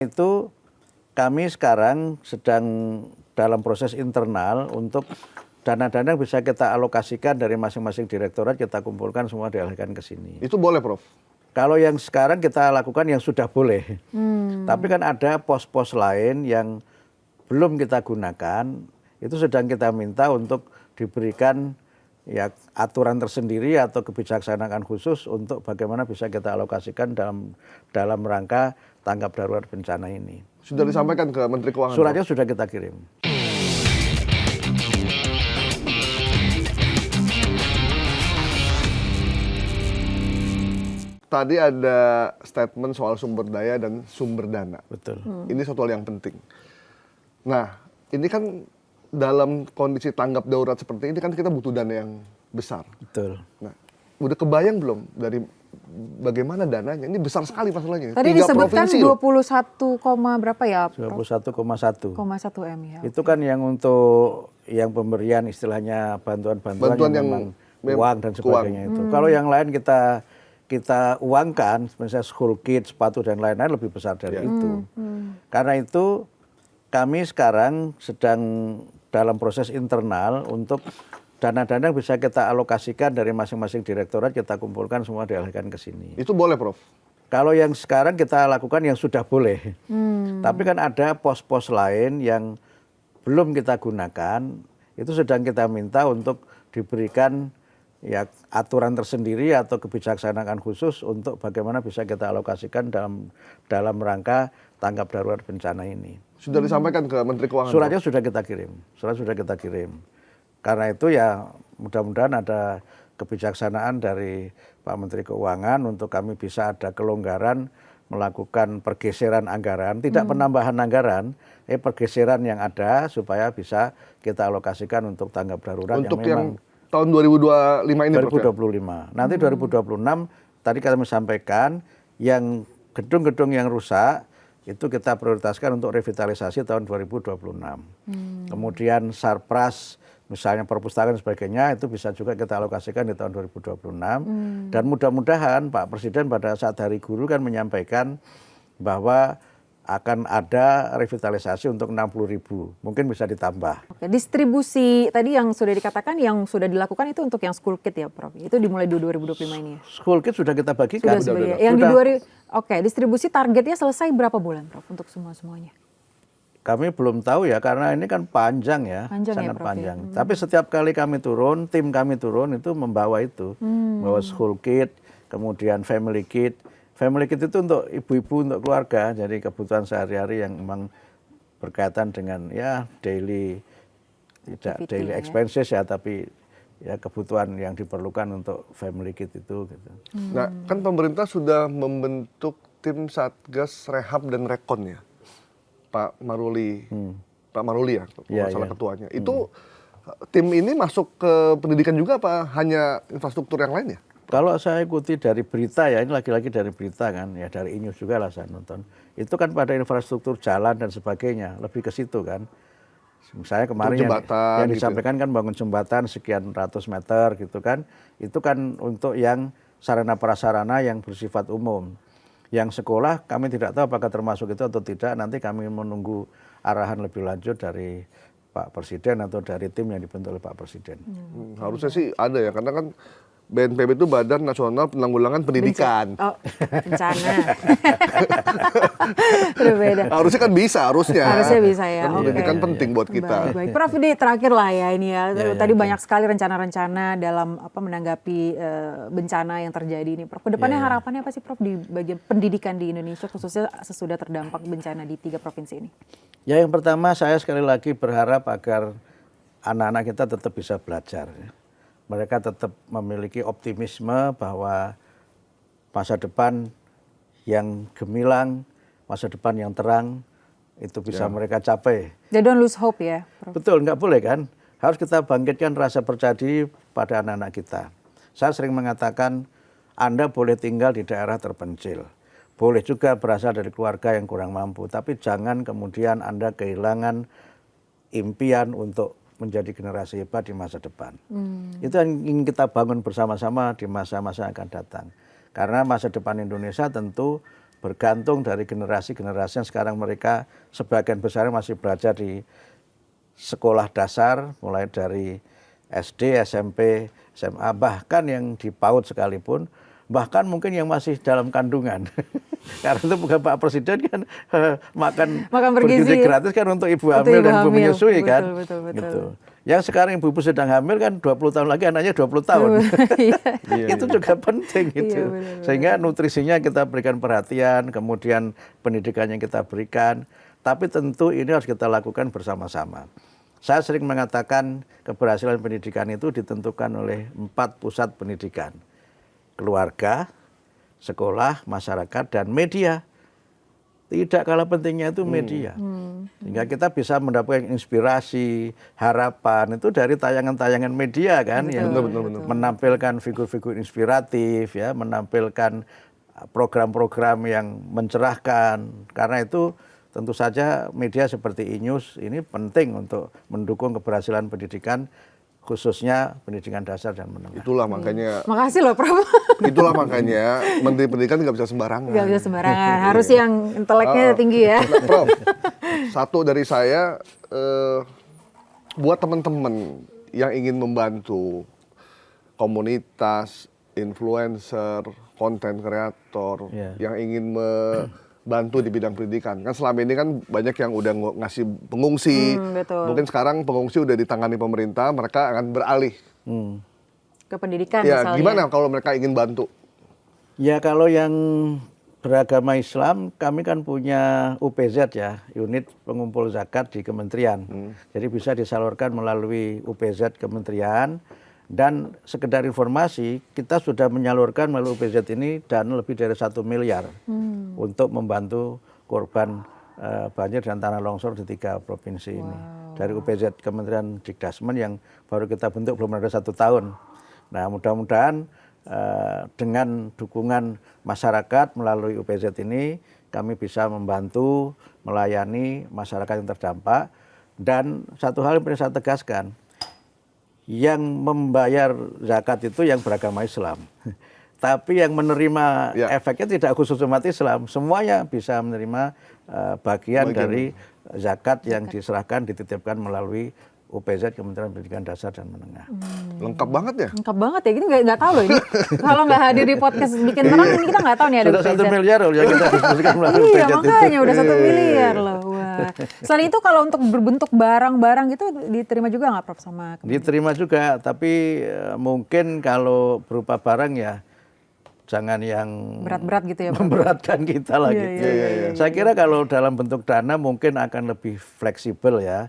Itu kami sekarang sedang dalam proses internal untuk dana-dana yang bisa kita alokasikan dari masing-masing direktorat, kita kumpulkan semua dialihkan ke sini. Itu boleh, Prof? Kalau yang sekarang kita lakukan yang sudah boleh. Tapi kan ada pos-pos lain yang belum kita gunakan, itu sedang kita minta untuk diberikan ya aturan tersendiri atau kebijaksanaan khusus untuk bagaimana bisa kita alokasikan dalam rangka tanggap darurat bencana ini. Sudah disampaikan ke Menteri Keuangan? Suratnya Prof? sudah kita kirim. Tadi ada statement soal sumber daya dan sumber dana. Betul. Ini suatu hal yang penting. Nah, ini kan dalam kondisi tanggap darurat seperti ini kan kita butuh dana yang besar. Betul. Nah, udah kebayang belum dari bagaimana dananya? Ini besar sekali masalahnya. Tadi 3 disebutkan provinsi loh. 21, berapa ya? 21,1. 1 M ya. Itu kan yang untuk yang pemberian istilahnya bantuan-bantuan yang memang uang dan sebagainya itu. Kalau yang lain kita uangkan, misalnya school kit, sepatu dan lain-lain lebih besar dari itu. Karena itu kami sekarang sedang dalam proses internal untuk dana-dana yang bisa kita alokasikan dari masing-masing direktorat, kita kumpulkan semua dialihkan ke sini. Itu boleh, Prof? Kalau yang sekarang kita lakukan yang sudah boleh. Tapi kan ada pos-pos lain yang belum kita gunakan, itu sedang kita minta untuk diberikan ya aturan tersendiri atau kebijaksanaan khusus untuk bagaimana bisa kita alokasikan dalam rangka tanggap darurat bencana ini. Sudah disampaikan ke Menteri Keuangan? Suratnya sudah kita kirim. Surat sudah kita kirim. Karena itu ya mudah-mudahan ada kebijaksanaan dari Pak Menteri Keuangan untuk kami bisa ada kelonggaran melakukan pergeseran anggaran, tidak penambahan anggaran, pergeseran yang ada supaya bisa kita alokasikan untuk tanggap darurat untuk yang memang tahun 2025 ini, Prof? 2025. Nanti 2026 tadi kami sampaikan yang gedung-gedung yang rusak itu kita prioritaskan untuk revitalisasi tahun 2026. Kemudian sarpras misalnya perpustakaan dan sebagainya itu bisa juga kita alokasikan di tahun 2026. Dan mudah-mudahan Pak Presiden pada saat Hari Guru kan menyampaikan bahwa akan ada revitalisasi untuk 60.000, mungkin bisa ditambah. Oke, distribusi tadi yang sudah dikatakan yang sudah dilakukan itu untuk yang school kit ya, Prof? Itu dimulai di 2025 ini ya? School kit sudah kita bagikan. Sudah. Yang di Oke, distribusi targetnya selesai berapa bulan, Prof, untuk semuanya? Kami belum tahu ya, karena ini kan panjang ya, sangat Prof, panjang. Tapi setiap kali kami turun, tim kami turun itu membawa itu, bawa school kit, kemudian family kit. Family kit itu untuk ibu-ibu, untuk keluarga, jadi kebutuhan sehari-hari yang memang berkaitan dengan ya daily, tidak daily expenses ya, tapi ya kebutuhan yang diperlukan untuk family kit itu. Gitu. Nah, kan pemerintah sudah membentuk tim Satgas Rehab dan Rekon ya, Pak Maruli, Pak Maruli ya, kalau salah ketuanya. Itu tim ini masuk ke pendidikan juga apa hanya infrastruktur yang lain ya? Kalau saya ikuti dari berita ya, ini lagi-lagi dari berita kan, ya dari iNews juga lah saya nonton. Itu kan pada infrastruktur jalan dan sebagainya, lebih ke situ kan. Misalnya kemarin yang disampaikan kan bangun jembatan sekian ratus meter gitu kan. Itu kan untuk yang sarana prasarana yang bersifat umum. Yang sekolah kami tidak tahu apakah termasuk itu atau tidak, nanti kami menunggu arahan lebih lanjut dari Pak Presiden atau dari tim yang dibentuk oleh Pak Presiden. Harusnya sih ada ya, karena kan BNPB itu Badan Nasional Penanggulangan Pendidikan. Bencana. Berbeda. Harusnya kan bisa, harusnya. Harusnya bisa ya. Kan pendidikan penting buat kita. Baik. Prof, ini terakhir lah ya ini ya. Tadi banyak sekali rencana-rencana dalam menanggapi bencana yang terjadi ini, Prof. Kedepannya harapannya apa sih, Prof, di bagian pendidikan di Indonesia, khususnya sesudah terdampak bencana di 3 provinsi ini? Ya, yang pertama saya sekali lagi berharap agar anak-anak kita tetap bisa belajar. Mereka tetap memiliki optimisme bahwa masa depan yang gemilang, masa depan yang terang, itu bisa mereka capai. They don't lose hope ya, Prof? Betul, nggak boleh kan? Harus kita bangkitkan rasa percaya diri pada anak-anak kita. Saya sering mengatakan, Anda boleh tinggal di daerah terpencil. Boleh juga berasal dari keluarga yang kurang mampu. Tapi jangan kemudian Anda kehilangan impian untuk menjadi generasi hebat di masa depan. Itu yang ingin kita bangun bersama-sama di masa-masa yang akan datang. Karena masa depan Indonesia tentu bergantung dari generasi-generasi yang sekarang mereka sebagian besar masih belajar di sekolah dasar, mulai dari SD, SMP, SMA, bahkan yang di PAUD sekalipun, bahkan mungkin yang masih dalam kandungan. Karena itu bukan Pak Presiden kan makan bergizi gratis kan untuk ibu hamil dan ibu menyusui kan. Betul. Gitu. Yang sekarang ibu sedang hamil kan 20 tahun lagi anaknya 20 tahun. Itu juga penting itu. Sehingga nutrisinya kita berikan perhatian, kemudian pendidikannya kita berikan. Tapi tentu ini harus kita lakukan bersama-sama. Saya sering mengatakan keberhasilan pendidikan itu ditentukan oleh 4 pusat pendidikan. Keluarga, sekolah, masyarakat, dan media. Tidak kalah pentingnya itu media. Sehingga kita bisa mendapatkan inspirasi, harapan itu dari tayangan-tayangan media kan. Yang menampilkan figur-figur inspiratif, ya, menampilkan program-program yang mencerahkan. Karena itu tentu saja media seperti iNews ini penting untuk mendukung keberhasilan pendidikan, khususnya pendidikan dasar dan menengah. Itulah makanya. Makasih loh Prof. Itulah makanya Menteri Pendidikan nggak bisa sembarangan. Nggak bisa sembarangan, harus yang inteleknya tinggi ya. Nah, Prof, satu dari saya, buat teman-teman yang ingin membantu komunitas, influencer, konten kreator, yang ingin bantu di bidang pendidikan. Kan selama ini kan banyak yang udah ngasih pengungsi. Mungkin sekarang pengungsi udah ditangani pemerintah, mereka akan beralih ke pendidikan ya, misalnya. Gimana kalau mereka ingin bantu? Ya kalau yang beragama Islam, kami kan punya UPZ ya, unit pengumpul zakat di kementerian. Jadi bisa disalurkan melalui UPZ kementerian. Dan sekedar informasi, kita sudah menyalurkan melalui UPZ ini dana lebih dari 1 miliar untuk membantu korban banjir dan tanah longsor di 3 provinsi ini. Dari UPZ Kementerian Dikdasmen yang baru kita bentuk belum ada 1 tahun. Nah mudah-mudahan dengan dukungan masyarakat melalui UPZ ini, kami bisa membantu melayani masyarakat yang terdampak. Dan satu hal yang perlu saya tegaskan, yang membayar zakat itu yang beragama Islam. Tapi yang menerima efeknya tidak khusus umat Islam, semuanya bisa menerima bagian dari zakat yang diserahkan, dititipkan melalui UPZ Kementerian Pendidikan Dasar dan Menengah. Lengkap banget ya? Lengkap banget ya, kita nggak tahu loh ini. Kalau nggak hadir di podcast Bikin Terang, ini kita nggak tahu nih ada sudah UPZ. 1 miliar loh yang kita diskusikan melalui UPZ itu. Iya makanya udah 1 miliar loh. Wah. Selain itu kalau untuk berbentuk barang-barang gitu diterima juga nggak Prof sama Kementerian? Diterima juga, tapi mungkin kalau berupa barang ya jangan yang berat-berat gitu ya Prof? Memberatkan kita lah gitu. Saya kira kalau dalam bentuk dana mungkin akan lebih fleksibel ya.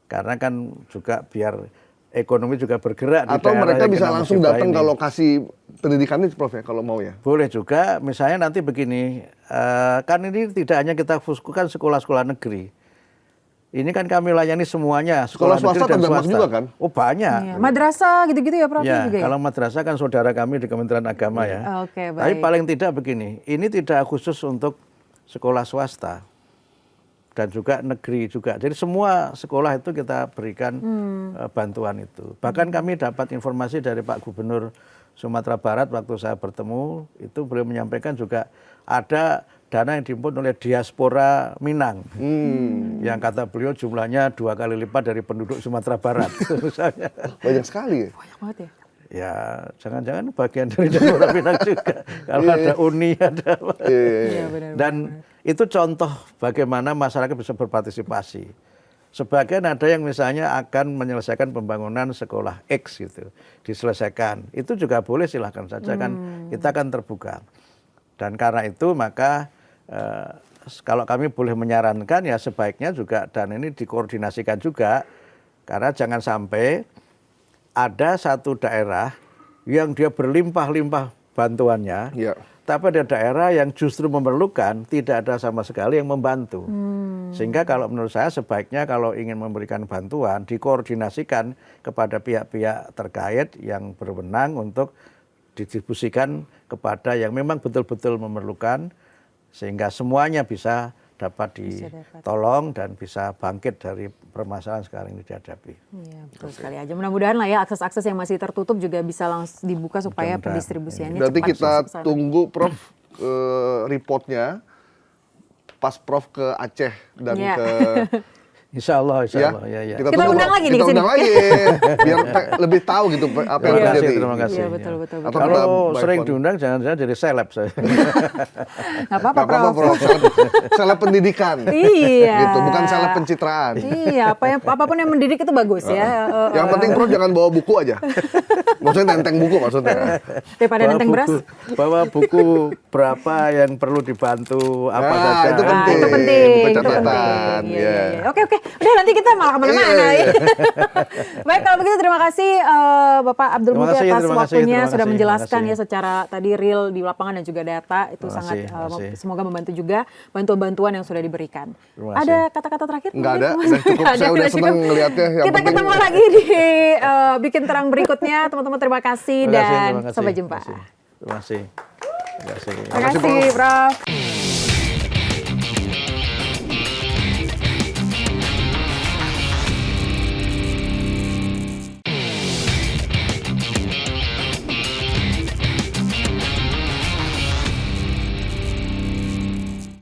Karena kan juga biar ekonomi juga bergerak. Atau mereka bisa langsung datang ke lokasi pendidikan ini Prof ya kalau mau ya? Boleh juga, misalnya nanti begini, kan ini tidak hanya kita fokuskan sekolah-sekolah negeri. Ini kan kami layani semuanya, sekolah negeri dan swasta. Juga kan? Oh banyak. Iya. Madrasah gitu-gitu ya Prof? Ya, juga ya? Kalau madrasah kan saudara kami di Kementerian Agama ya. Oke, baik. Tapi paling tidak begini, ini tidak khusus untuk sekolah swasta. Dan juga negeri juga. Jadi semua sekolah itu kita berikan bantuan itu. Bahkan kami dapat informasi dari Pak Gubernur Sumatera Barat waktu saya bertemu, itu beliau menyampaikan juga ada dana yang dihimpun oleh diaspora Minang. Yang kata beliau jumlahnya 2 kali lipat dari penduduk Sumatera Barat. Misalnya. Banyak sekali ya? Banyak banget ya? Ya, jangan-jangan bagian dari diaspora Minang juga. Kalau ada Uni, ada apa. Dan itu contoh bagaimana masyarakat bisa berpartisipasi. Sebagian ada yang misalnya akan menyelesaikan pembangunan sekolah X gitu, diselesaikan. Itu juga boleh, silahkan saja kan, kita akan terbuka. Dan karena itu maka kalau kami boleh menyarankan ya sebaiknya juga dan ini dikoordinasikan juga. Karena jangan sampai ada satu daerah yang dia berlimpah-limpah bantuannya, tapi ada daerah yang justru memerlukan, tidak ada sama sekali yang membantu. Sehingga kalau menurut saya sebaiknya kalau ingin memberikan bantuan, dikoordinasikan kepada pihak-pihak terkait yang berwenang untuk didistribusikan kepada yang memang betul-betul memerlukan, sehingga semuanya bisa dapat ditolong dan bisa bangkit dari permasalahan sekarang ini dihadapi. Iya, betul sekali aja. Mudah-mudahan lah ya akses-akses yang masih tertutup juga bisa langsung dibuka supaya pendistribusiannya cepat. Berarti kita tunggu Prof reportnya pas Prof ke Aceh dan ke Insya Allah, ya. Kita undang lagi nih kita ke sini. undang lagi biar lebih tahu gitu apa yang terjadi. Terima kasih. Iya, betul. Atau Kalau kita sering by phone. diundang jangan-jangan jadi seleb saya. Nggak apa-apa, Nggak apa-apa, Prof. Prof. Seleb pendidikan. Iya. Gitu, bukan seleb pencitraan. Iya, apapun yang mendidik itu bagus ya. Yang penting Prof jangan bawa buku aja. Maksudnya nenteng buku maksudnya. Daripada nenteng beras. Bawa buku berapa yang perlu dibantu apa Nah, saja. itu penting. Itu penting. Buku itu catatan. penting. Iya, Iya. iya. Oke. Udah nanti kita malah kemana-mana. Iya. Baik, kalau begitu terima kasih Bapak Abdul Terima Muti kasih, atas terima kasih, waktunya terima sudah kasih, menjelaskan terima ya kasih. secara tadi real di lapangan dan juga data itu Terima sangat kasih, terima kasih. semoga membantu juga bantuan-bantuan yang sudah diberikan. Terima kasih. Ada kata-kata terakhir? Nggak mungkin? ada, udah cukup. Nggak ada, Saya udah udah seneng cukup. ngeliatnya. Yang Kita penting- ketemu lagi di Bikin Terang berikutnya. Teman-teman terima kasih Terima kasih, dan terima kasih, sampai jumpa. Terima kasih. Terima kasih. Terima kasih, Prof.